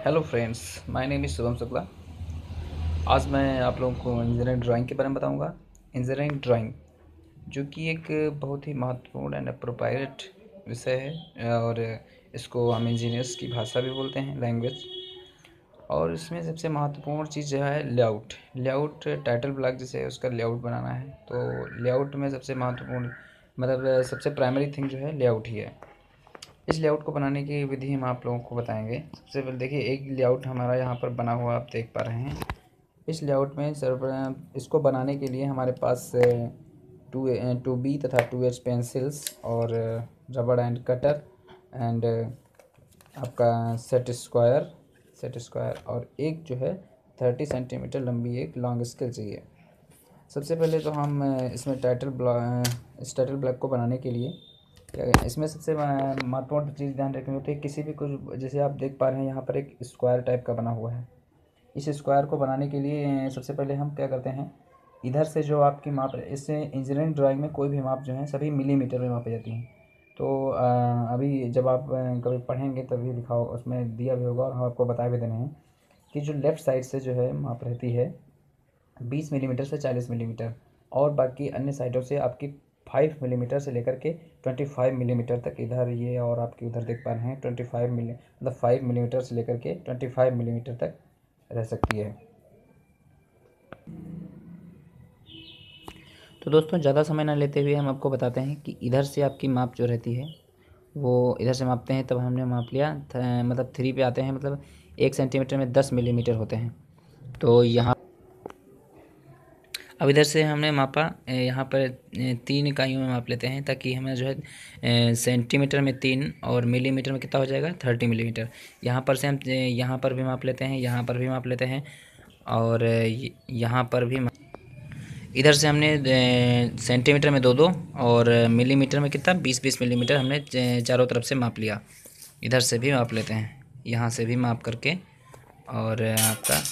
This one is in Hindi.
Hello friends, my name is Shubham Shukla. आज मैं आप लोगों को इंजीनियरिंग ड्राइंग के बारे में बताऊंगा। इंजीनियरिंग ड्राइंग जो कि एक बहुत ही महत्वपूर्ण एंड अप्रोप्रिएट विषय है, और इसको हम इंजीनियर्स की भाषा भी बोलते हैं, लैंग्वेज। और इसमें सबसे महत्वपूर्ण चीज़ जो है लेआउट। लेआउट टाइटल ब्लॉक जिसे है उसका लेआउट बनाना है, तो लेआउट में सबसे महत्वपूर्ण मतलब सबसे प्राइमरी थिंग जो है लेआउट ही है। इस लेआउट को बनाने की विधि हम आप लोगों को बताएंगे। सबसे पहले देखिए, एक लेआउट हमारा यहाँ पर बना हुआ आप देख पा रहे हैं। इस लेआउट में सर्व इसको बनाने के लिए हमारे पास 2B तथा 2H पेंसिल्स और रबड़ एंड कटर एंड आपका सेट स्क्वायर और एक जो है 30 सेंटीमीटर लंबी एक लॉन्ग स्केल चाहिए। सबसे पहले तो हम इसमें इस टाइटल ब्लॉक को बनाने के लिए क्या इसमें सबसे महत्वपूर्ण चीज़ ध्यान रखनी होती है। किसी भी कुछ, जैसे आप देख पा रहे हैं यहाँ पर एक स्क्वायर टाइप का बना हुआ है। इस स्क्वायर को बनाने के लिए सबसे पहले हम क्या करते हैं, इधर से जो आपकी माप है, इससे इंजीनियरिंग ड्राइंग में कोई भी माप जो है सभी मिलीमीटर में मापी जाती हैं। तो अभी जब आप कभी पढ़ेंगे तभी लिखा हो, उसमें दिया भी होगा और हम आपको बता भी देने हैं कि जो लेफ़्ट साइड से जो है माप रहती है 20 मिलीमीटर से 40 मिलीमीटर, और बाकी अन्य साइडों से आपकी 5 मिलीमीटर से लेकर के 25 मिलीमीटर तक इधर ये, और आपकी उधर देख पा रहे हैं 25 मिली मतलब 5 मिलीमीटर से लेकर के 25 मिलीमीटर तक रह सकती है। तो दोस्तों, ज़्यादा समय ना लेते हुए हम आपको बताते हैं कि इधर से आपकी माप जो रहती है वो इधर से मापते हैं, तब हमने माप लिया मतलब 3 पे आते हैं, मतलब 1 सेंटीमीटर में 10 मिलीमीटर होते हैं। तो यहाँ अब इधर से हमने मापा, यहाँ पर 3 इकाइयों में माप लेते हैं, ताकि हमें जो है सेंटीमीटर में 3 और मिलीमीटर में कितना हो जाएगा 30 मिलीमीटर। यहाँ पर से हम यहाँ पर भी माप लेते हैं, यहाँ पर भी माप लेते हैं, और यहाँ पर भी इधर से हमने सेंटीमीटर में 2-2 और मिलीमीटर में कितना 20-20 मिलीमीटर हमने चारों तरफ से माप लिया। इधर से भी माप लेते हैं, यहाँ से भी माप करके, और आपका